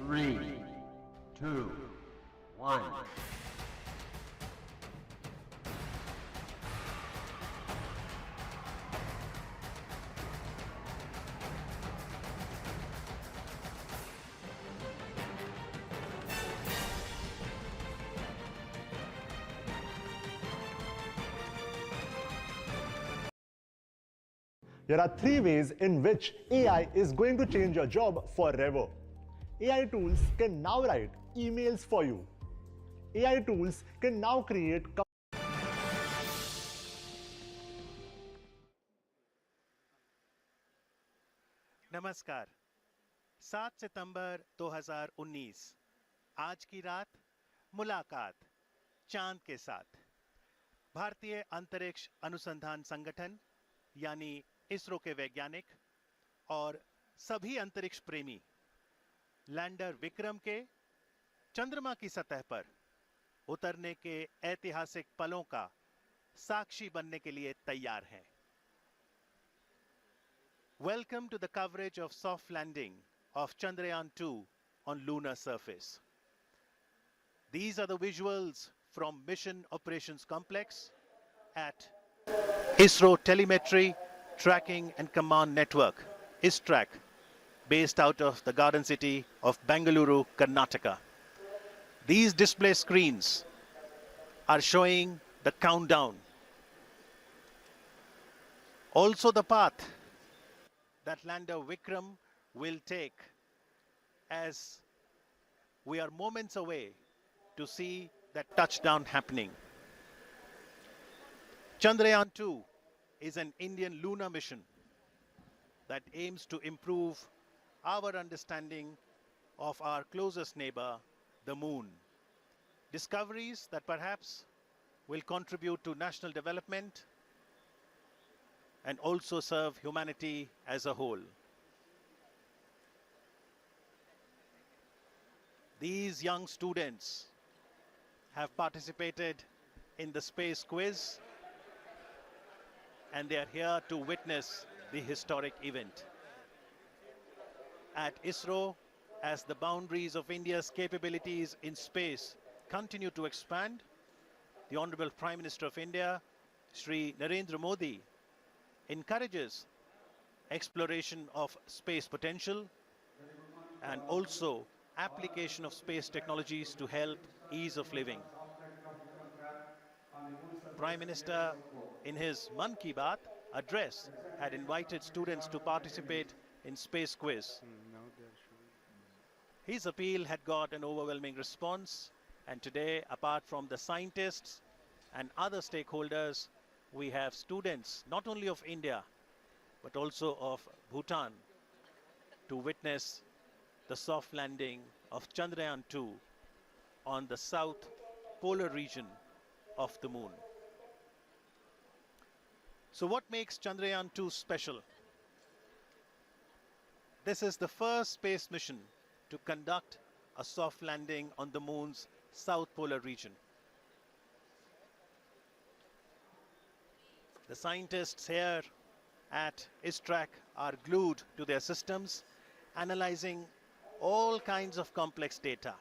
3, 2, 1. There are three ways in which AI is going to change your job forever. AI tools can now write emails for you. AI tools can now create नमस्कार 7 सितंबर 2019 आज की रात मुलाकात चांद के साथ भारतीय अंतरिक्ष अनुसंधान संगठन यानी इसरो के वैज्ञानिक और सभी अंतरिक्ष प्रेमी लैंडर विक्रम के चंद्रमा की सतह पर उतरने के ऐतिहासिक पलों का साक्षी बनने के लिए तैयार हैं। Welcome to the coverage of soft landing of Chandrayaan-2 on lunar surface. These are the visuals from Mission Operations Complex at ISRO Telemetry, Tracking and Command Network, ISTRAC, based out of the garden city of Bengaluru, Karnataka. These display screens are showing the countdown. Also the path that lander Vikram will take as we are moments away to see that touchdown happening. Chandrayaan-2 is an Indian lunar mission that aims to improve our understanding of our closest neighbor, the moon. Discoveries that perhaps will contribute to national development and also serve humanity as a whole. These young students have participated in the space quiz and they are here to witness the historic event. At ISRO, as the boundaries of India's capabilities in space continue to expand, the Honorable Prime Minister of India, Shri Narendra Modi, encourages exploration of space potential and also application of space technologies to help ease of living. Prime Minister, in his Man Ki Baat address, had invited students to participate in space quiz. His appeal had got an overwhelming response, and today, apart from the scientists and other stakeholders, we have students not only of India but also of Bhutan to witness the soft landing of Chandrayaan-2 on the south polar region of the moon. So what makes Chandrayaan-2 special? This is the first space mission to conduct a soft landing on the moon's south polar region. The scientists here at ISTRAC are glued to their systems, analyzing all kinds of complex data.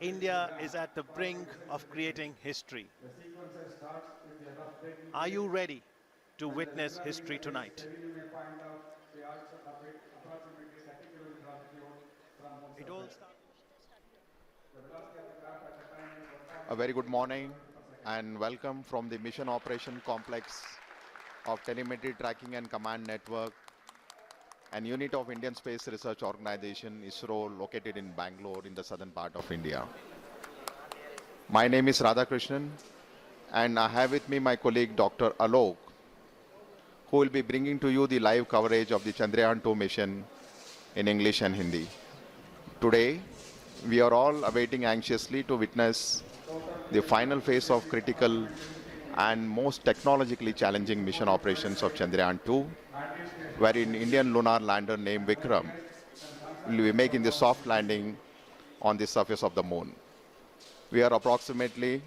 India is at the brink of creating history. Are you ready to witness history tonight? It all starts. A very good morning and welcome from the Mission Operation Complex of Telemetry Tracking and Command Network, an unit of Indian Space Research Organization, ISRO, located in Bangalore in the southern part of India. My name is Radhakrishnan and I have with me my colleague Dr. Alok, who will be bringing to you the live coverage of the Chandrayaan-2 mission in English and Hindi. Today, we are all awaiting anxiously to witness the final phase of critical and most technologically challenging mission operations of Chandrayaan-2, wherein Indian lunar lander named Vikram will be making the soft landing on the surface of the moon. We are approximately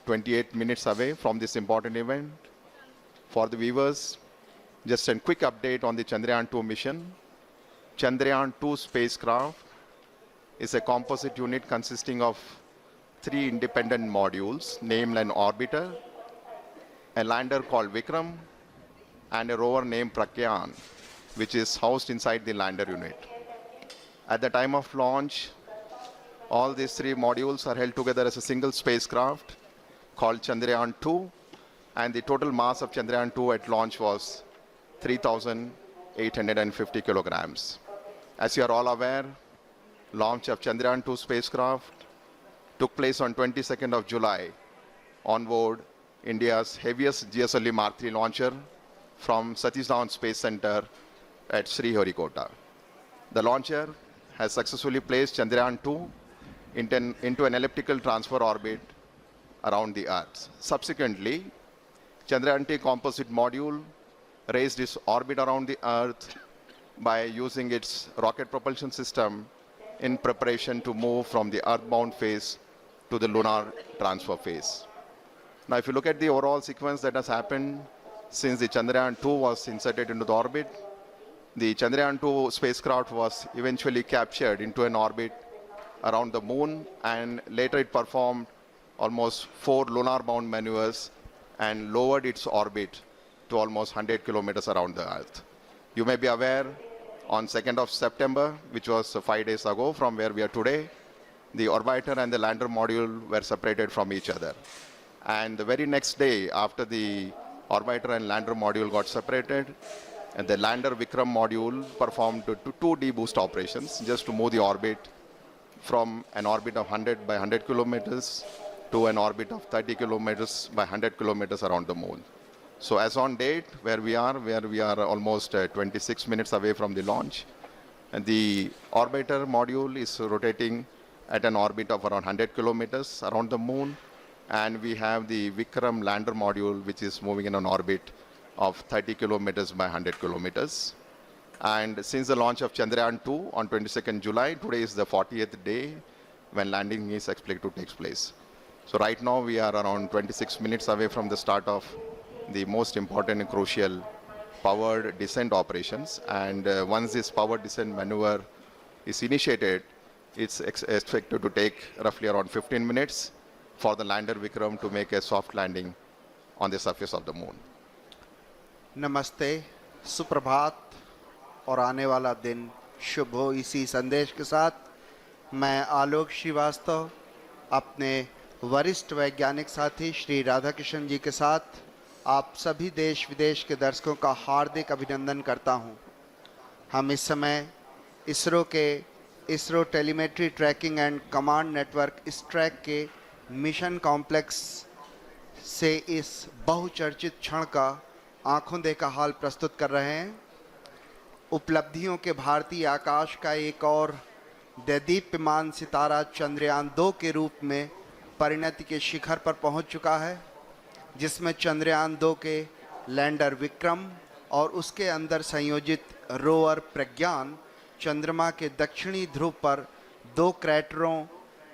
28 minutes away from this important event. For the viewers, just a quick update on the Chandrayaan-2 mission. Chandrayaan-2 spacecraft is a composite unit consisting of 3 independent modules, named an orbiter, a lander called Vikram, and a rover named Pragyan, which is housed inside the lander unit. At the time of launch, all these 3 modules are held together as a single spacecraft called Chandrayaan-2, and the total mass of Chandrayaan-2 at launch was 3,850 kilograms. As you are all aware, launch of Chandrayaan-2 spacecraft took place on 22nd of July on board India's heaviest GSLV Mark III launcher from Satish Dhawan Space Center at Sriharikota. The launcher has successfully placed Chandrayaan-2 into an elliptical transfer orbit around the Earth. Subsequently, Chandrayaan-3 composite module raised its orbit around the Earth by using its rocket propulsion system in preparation to move from the earthbound phase to the lunar transfer phase. Now, if you look at the overall sequence that has happened since the Chandrayaan-2 was inserted into the orbit, the Chandrayaan-2 spacecraft was eventually captured into an orbit around the moon, and later it performed almost 4 lunar-bound maneuvers and lowered its orbit to almost 100 kilometers around the Earth. You may be aware, on 2nd of September, which was 5 days ago from where we are today, the orbiter and the lander module were separated from each other. And the very next day, after the orbiter and lander module got separated, and the lander Vikram module performed 2 deboost operations just to move the orbit from an orbit of 100 by 100 kilometers to an orbit of 30 kilometers by 100 kilometers around the moon. So as on date, where we are almost 26 minutes away from the launch, and the orbiter module is rotating at an orbit of around 100 kilometers around the moon, and we have the Vikram lander module, which is moving in an orbit of 30 kilometers by 100 kilometers. And since the launch of Chandrayaan-2 on 22nd July, today is the 40th day when landing is expected to take place. So right now we are around 26 minutes away from the start of the most important and crucial powered descent operations. And once this powered descent maneuver is initiated, it's expected to take roughly around 15 minutes for the lander Vikram to make a soft landing on the surface of the moon. नमस्ते, सुप्रभात और आने वाला दिन शुभ हो। इसी संदेश के साथ मैं आलोक श्रीवास्तव अपने वरिष्ठ वैज्ञानिक साथी श्री राधाकृष्ण जी के साथ आप सभी देश विदेश के दर्शकों का हार्दिक अभिनंदन करता हूं। हम इस समय ISRO telemetry tracking and command network track के मिशन कॉम्प्लेक्स से इस बहुचर्चित क्षण का आंखों देखा हाल प्रस्तुत कर रहे हैं। उपलब्धियों के भारतीय आकाश का एक और दैदीप्यमान सितारा चंद्रयान-2 के रूप में परिणति के शिखर पर पहुंच चुका है, जिसमें चंद्रयान-2 के लैंडर विक्रम और उसके अंदर संयोजित रोवर प्रज्ञान चंद्रमा के दक्षिणी ध्रुव पर 2 क्रैटरों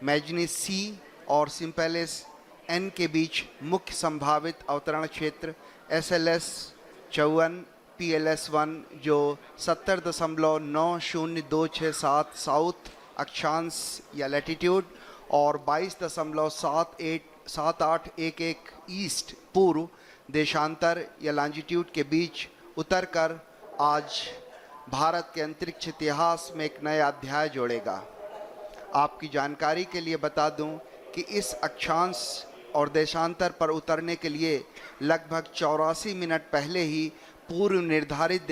मैग्नीज सी और सिम्पेलिस एन के बीच मुख्य संभावित अवतरण क्षेत्र SLS-54 PLS-1 जो 70.90267 साउथ अक्षांश या लैटिट्यूड और 22.7811 ईस्ट पूर्व देशांतर या लॉन्जिट्यूड के बीच उतरकर आज भारत के अंतरिक्ष इतिहास में एक नया अध्याय जोड़ेगा। आपकी जानकारी के लिए बता दूं कि इस अक्षांश और देशांतर पर उतरने के लिए लगभग 84 मिनट पहले ही पूर्व निर्धारित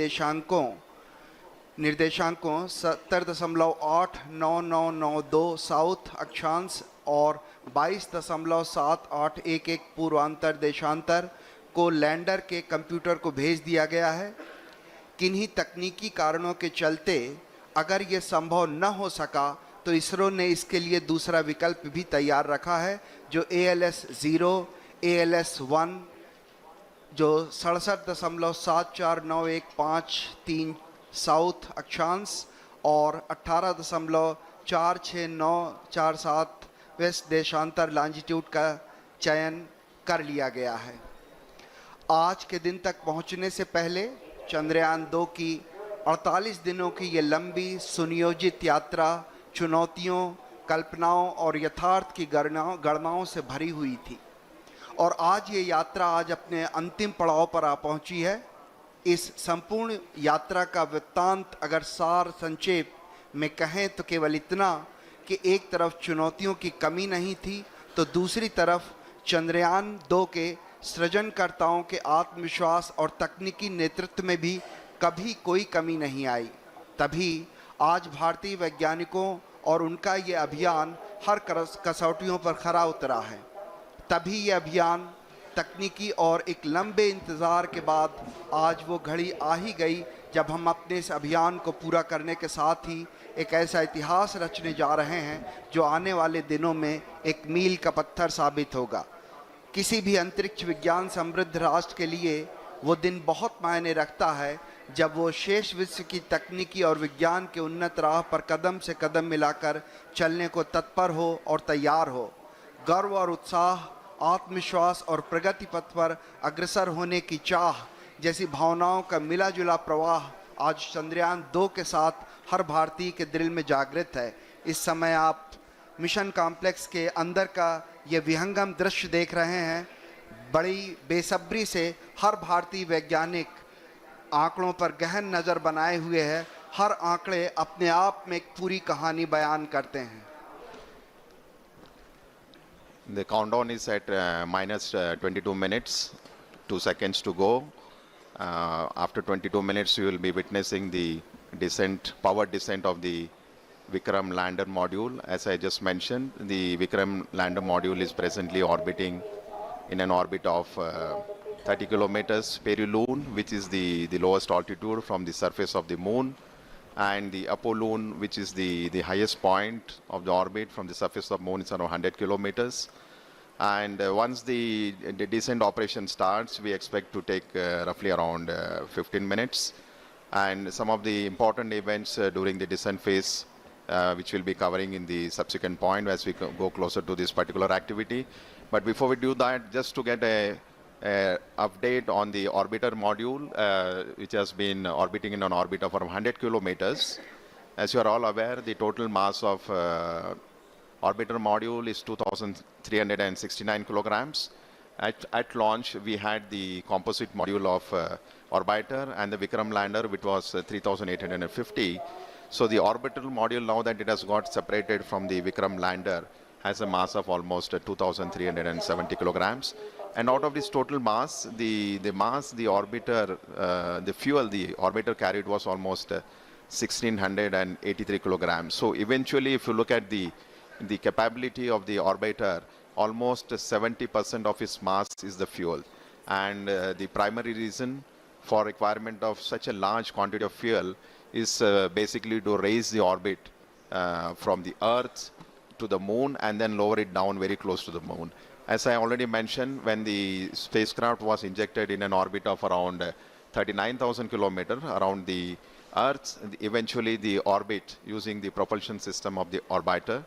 निर्देशांकों 70.89992 साउथ अक्षांश और 22.7811 पूर्वांतर देशांतर को लैंडर के कंप्यूटर को भेज दिया गया है। किन्हीं तकनीकी कारणों के चलते अगर ये संभव न हो सका तो इसरो ने इसके लिए दूसरा विकल्प भी तैयार रखा है, जो ALS-0 ALS-1 जो 67.74915 साउथ अक्षांश और 18.46947 वेस्ट देशांतर लॉन्जिट्यूड का चयन कर लिया गया है। आज के दिन तक पहुंचने से पहले चंद्रयान-2 की 48 दिनों की ये लंबी सुनियोजित यात्रा चुनौतियों, कल्पनाओं और यथार्थ की गणनाओं से भरी हुई थी और आज ये यात्रा आज अपने अंतिम पड़ाव पर आ पहुंची है। इस संपूर्ण यात्रा का वृत्तांत अगर सार संक्षेप में कहें तो केवल इतना कि एक तरफ चुनौतियों की कमी नहीं थी तो दूसरी तरफ चंद्रयान 2 के सृजनकर्ताओं के आत्मविश्वास और तकनीकी नेतृत्व में भी कभी कोई कमी नहीं आई। तभी आज भारतीय वैज्ञानिकों और उनका ये अभियान हर कसौटियों पर खरा उतरा है। तभी ये अभियान तकनीकी और एक लंबे इंतज़ार के बाद आज वो घड़ी आ ही गई जब हम अपने इस अभियान को पूरा करने के साथ ही एक ऐसा इतिहास रचने जा रहे हैं जो आने वाले दिनों में एक मील का पत्थर साबित होगा। किसी भी अंतरिक्ष विज्ञान समृद्ध राष्ट्र के लिए वो दिन बहुत मायने रखता है जब वो शेष विश्व की तकनीकी और विज्ञान के उन्नत राह पर कदम से कदम मिलाकर चलने को तत्पर हो और तैयार हो। गर्व और उत्साह, आत्मविश्वास और प्रगति पथ पर अग्रसर होने की चाह जैसी भावनाओं का मिला जुला प्रवाह आज चंद्रयान 2 के साथ हर भारतीय के दिल में जागृत है। इस समय आप मिशन कॉम्प्लेक्स के अंदर का ये विहंगम दृश्य देख रहे हैं। बड़ी बेसब्री से हर भारतीय वैज्ञानिक आंकड़ों पर गहन नज़र बनाए हुए है। हर आंकड़े अपने आप में एक पूरी कहानी बयान करते हैं। The countdown is at minus 22 minutes, 2 seconds to go. After 22 minutes, you will be witnessing the descent, powered descent of the Vikram lander module. As I just mentioned, the Vikram lander module is presently orbiting in an orbit of 30 kilometers peri-Lune, which is the lowest altitude from the surface of the moon, and the Apollune, which is the highest point of the orbit from the surface of moon, is around 100 kilometers. And once the descent operation starts, we expect to take roughly around 15 minutes. And some of the important events during the descent phase, which we'll be covering in the subsequent point as we go closer to this particular activity. But before we do that, just to get a update on the orbiter module, which has been orbiting in an orbit of around 100 kilometers. As you are all aware, the total mass of orbiter module is 2,369 kilograms. At launch, we had the composite module of orbiter and the Vikram lander, which was 3,850. So the orbital module, now that it has got separated from the Vikram lander, has a mass of almost 2,370 kilograms. And out of this total mass, the orbiter, the fuel the orbiter carried was almost 1,683 kilograms. So eventually, if you look at the capability of the orbiter, almost 70% of its mass is the fuel. And the primary reason for requirement of such a large quantity of fuel is basically to raise the orbit from the Earth to the moon and then lower it down very close to the moon. As I already mentioned, when the spacecraft was injected in an orbit of around 39,000 kilometers around the Earth, eventually the orbit using the propulsion system of the orbiter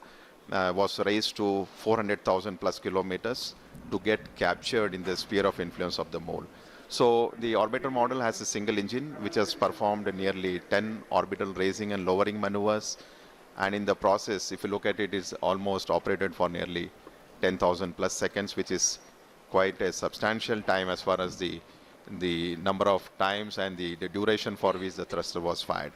was raised to 400,000 plus kilometers to get captured in the sphere of influence of the moon. So the orbiter model has a single engine which has performed nearly 10 orbital raising and lowering maneuvers, and in the process, if you look at it, is almost operated for nearly 10,000 plus seconds, which is quite a substantial time as far as the number of times and the duration for which the thruster was fired.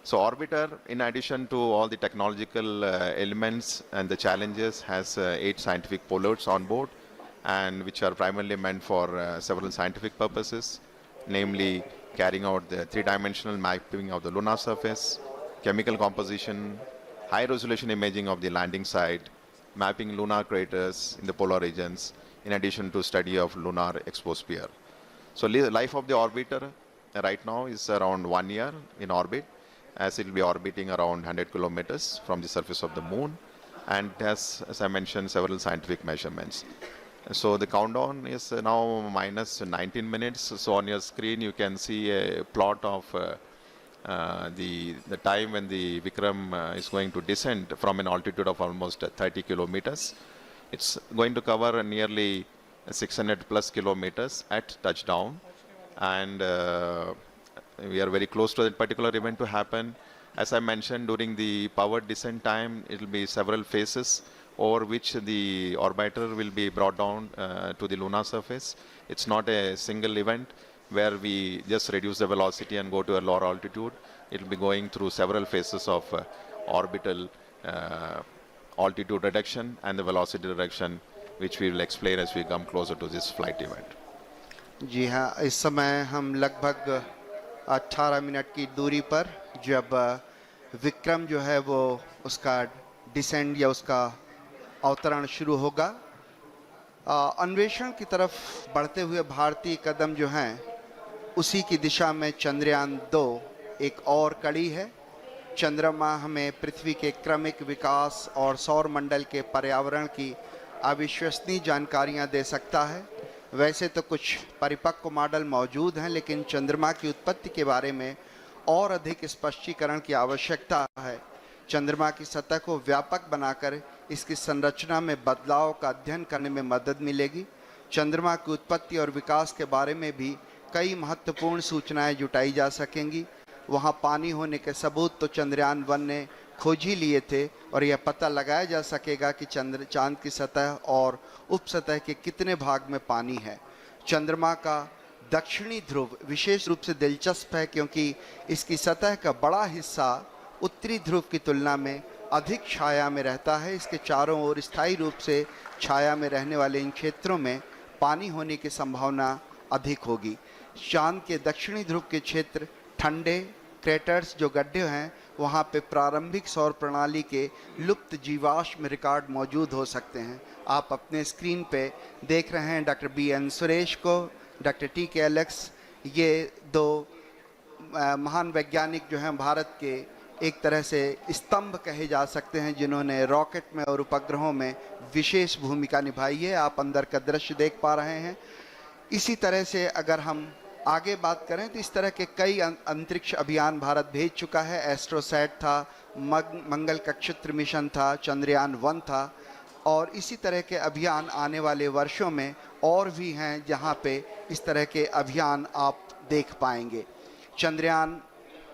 So orbiter, in addition to all the technological elements and the challenges, has 8 scientific payloads on board, and which are primarily meant for several scientific purposes, namely carrying out the 3-dimensional mapping of the lunar surface, chemical composition, high-resolution imaging of the landing site, mapping lunar craters in the polar regions, in addition to study of lunar exosphere. So life of the orbiter right now is around 1 year in orbit, as it will be orbiting around 100 kilometers from the surface of the moon, and has, as I mentioned, several scientific measurements. So the countdown is now minus 19 minutes. So on your screen you can see a plot of the time when the Vikram is going to descend from an altitude of almost 30 kilometers. It's going to cover nearly 600 plus kilometers at touchdown, and we are very close to that particular event to happen. As I mentioned, during the powered descent time, it will be several phases over which the orbiter will be brought down to the lunar surface. It's not a single event where we just reduce the velocity and go to a lower altitude. It will be going through several phases of orbital altitude reduction and the velocity reduction, which we will explain as we come closer to this flight event. जी हाँ, इस समय हम लगभग 18 minute की दूरी पर जब विक्रम जो है वो उसका डिसेंड या उसका अवतरण शुरू होगा, अन्वेषण की तरफ बढ़ते हुए भारतीय कदम जो हैं उसी की दिशा में चंद्रयान 2 एक और कड़ी है। चंद्रमा हमें पृथ्वी के क्रमिक विकास और सौर मंडल के पर्यावरण की अविश्वसनीय जानकारियां दे सकता है। वैसे तो कुछ परिपक्व मॉडल मौजूद हैं, लेकिन चंद्रमा की उत्पत्ति के बारे में और अधिक स्पष्टीकरण की आवश्यकता है। चंद्रमा की सतह को व्यापक बनाकर इसकी संरचना में बदलाव का अध्ययन करने में मदद मिलेगी। चंद्रमा की उत्पत्ति और विकास के बारे में भी कई महत्वपूर्ण सूचनाएं जुटाई जा सकेंगी। वहां पानी होने के सबूत तो चंद्रयान 1 ने खोज ही लिए थे और यह पता लगाया जा सकेगा कि चांद की सतह और उपसतह के कितने भाग में पानी है। चंद्रमा का दक्षिणी ध्रुव विशेष रूप से दिलचस्प है, क्योंकि इसकी सतह का बड़ा हिस्सा उत्तरी ध्रुव की तुलना में अधिक छाया में रहता है। इसके चारों ओर स्थायी रूप से छाया में रहने वाले इन क्षेत्रों में पानी होने की संभावना अधिक होगी। चांद के दक्षिणी ध्रुव के क्षेत्र ठंडे क्रेटर्स जो गड्ढे हैं, वहाँ पे प्रारंभिक सौर प्रणाली के लुप्त जीवाश्म रिकॉर्ड मौजूद हो सकते हैं। आप अपने स्क्रीन पे देख रहे हैं डॉक्टर BN सुरेश को, डॉक्टर TK एलेक्स, ये दो महान वैज्ञानिक जो हैं भारत के एक तरह से स्तंभ कहे जा सकते हैं, जिन्होंने रॉकेट में और उपग्रहों में विशेष भूमिका निभाई है। आप अंदर का दृश्य देख पा रहे हैं। इसी तरह से अगर हम आगे बात करें तो इस तरह के कई अंतरिक्ष अभियान भारत भेज चुका है। एस्ट्रोसैट था, मंगल कक्षत्र मिशन था, चंद्रयान 1 था, और इसी तरह के अभियान आने वाले वर्षों में और भी हैं जहां पे इस तरह के अभियान आप देख पाएंगे। चंद्रयान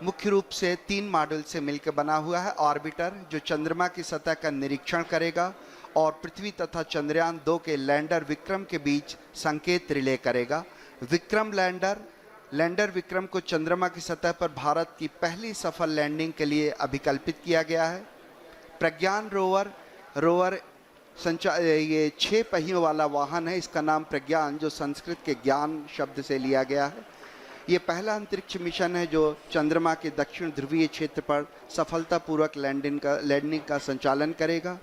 मुख्य रूप से 3 मॉड्यूल से मिलकर बना हुआ है। ऑर्बिटर जो चंद्रमा की सतह का निरीक्षण करेगा और पृथ्वी तथा चंद्रयान 2 के लैंडर विक्रम के बीच संकेत रिले करेगा। विक्रम लैंडर विक्रम को चंद्रमा की सतह पर भारत की पहली सफल लैंडिंग के लिए अभिकल्पित किया गया है। प्रज्ञान रोवर ये 6 पहियों वाला वाहन है। इसका नाम प्रज्ञान, जो संस्कृत के ज्ञान शब्द से लिया गया है। ये पहला अंतरिक्ष मिशन है जो चंद्रमा के दक्षिण ध्रुवीय क्षेत्र पर सफलतापूर्वक लैंडिंग का संचालन करेगा।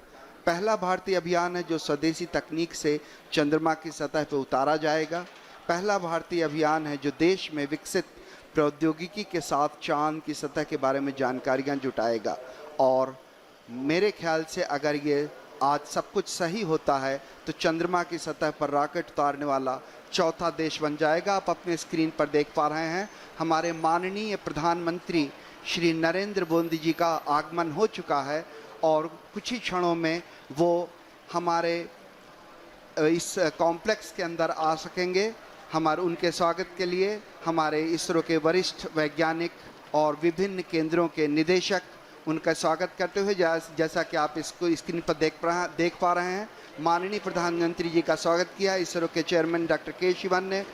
पहला भारतीय अभियान है जो स्वदेशी तकनीक से चंद्रमा की सतह पर उतारा जाएगा। पहला भारतीय अभियान है जो देश में विकसित प्रौद्योगिकी के साथ चांद की सतह के बारे में जानकारियां जुटाएगा। और मेरे ख्याल से अगर ये आज सब कुछ सही होता है तो चंद्रमा की सतह पर रॉकेट उतारने वाला चौथा देश बन जाएगा। आप अपने स्क्रीन पर देख पा रहे हैं हमारे माननीय प्रधानमंत्री श्री नरेंद्र मोदी जी का आगमन हो चुका है और कुछ ही क्षणों में वो हमारे इस कॉम्प्लेक्स के अंदर आ सकेंगे। हमारे उनके स्वागत के लिए हमारे इसरो के वरिष्ठ वैज्ञानिक और विभिन्न केंद्रों के निदेशक उनका स्वागत करते हुए जैसा कि आप इसको स्क्रीन पर देख पा रहे हैं, माननीय प्रधानमंत्री जी का स्वागत किया। इसरो के चेयरमैन डॉक्टर के शिवन ने,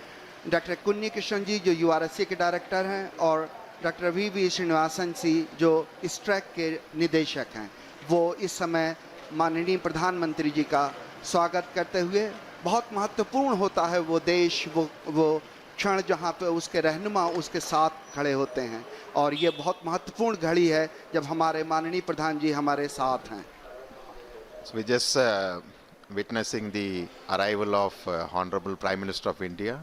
डॉक्टर कुन्नी कृष्णन जी जो URSC के डायरेक्टर हैं, और डॉक्टर VV श्रीनिवासन जी जो इस ट्रैक के निदेशक हैं, वो इस समय माननीय प्रधानमंत्री जी का स्वागत करते हुए, बहुत महत्वपूर्ण होता है वो देश, वो क्षण जहाँ पे उसके रहनुमा उसके साथ खड़े होते हैं, और ये बहुत महत्वपूर्ण घड़ी है जब हमारे माननीय प्रधान जी हमारे साथ हैं। So we just witnessing the arrival of Honorable Prime Minister of India,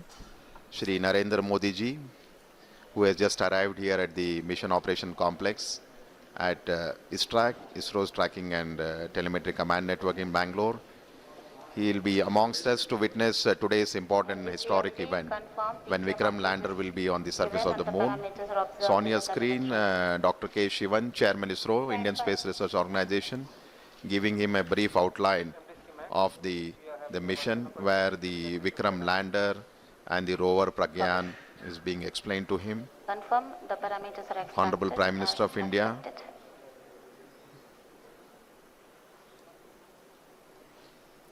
Shri Narendra Modi ji, who has just arrived here at the Mission Operation Complex at ISTRAC, ISRO's Tracking and Telemetry Command Network in Bangalore. He will be amongst us to witness today's important historic event when Vikram lander will be on the surface of the moon. So on your screen, Dr. K. Shivan, Chairman ISRO, Indian Space Research Organization, giving him a brief outline of the mission where the Vikram lander and the rover Pragyan is being explained to him. Confirm the parameters are extracted. Honorable Prime Minister of India. Extracted.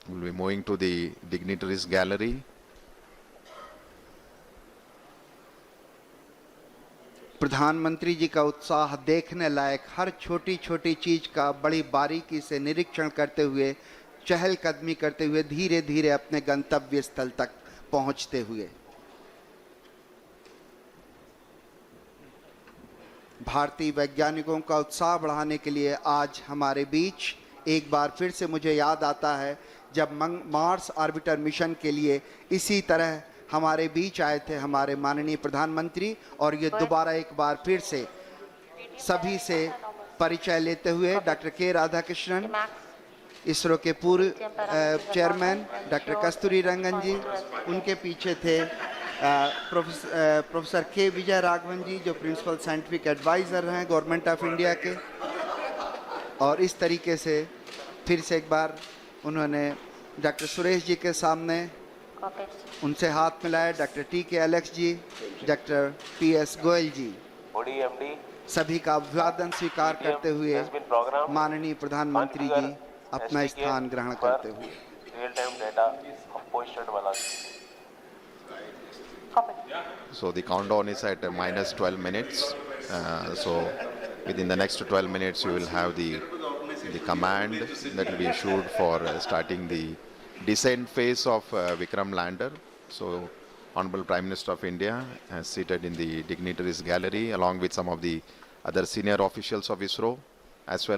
We'll be moving to the dignitaries gallery. प्रधानमंत्री जी का उत्साह देखने लायक, हर छोटी छोटी चीज का बड़ी बारीकी से निरीक्षण करते हुए, चहलकदमी करते हुए धीरे धीरे अपने गंतव्य स्थल तक पहुंचते हुए। भारतीय वैज्ञानिकों का उत्साह बढ़ाने के लिए आज हमारे बीच एक बार फिर से मुझे याद आता है जब मार्स ऑर्बिटर मिशन के लिए इसी तरह हमारे बीच आए थे हमारे माननीय प्रधानमंत्री, और ये दोबारा एक बार फिर से सभी से परिचय लेते हुए डॉक्टर के राधाकृष्णन, इसरो के पूर्व चेयरमैन डॉक्टर कस्तूरी रंगन जी, उनके पीछे थे प्रोफेसर के विजय राघवन जी जो प्रिंसिपल साइंटिफिक एडवाइज़र हैं गवर्नमेंट ऑफ इंडिया के, और इस तरीके से फिर से एक बार उन्होंने डॉक्टर सुरेश जी के सामने उनसे हाथ मिलाए, डॉक्टर के एलेक्स जी, डॉक्टर PS गोयल जी, सभी का अभिवादन स्वीकार करते हुए माननीय प्रधानमंत्री जी अपना स्थान ग्रहण करते हुए। So the countdown is at minus 12 minutes. So within the next 12 minutes, you will have the command that will be issued for starting the descent phase of Vikram lander. So Honorable Prime Minister of India is seated in the dignitaries gallery along with some of the other senior officials of ISRO as well.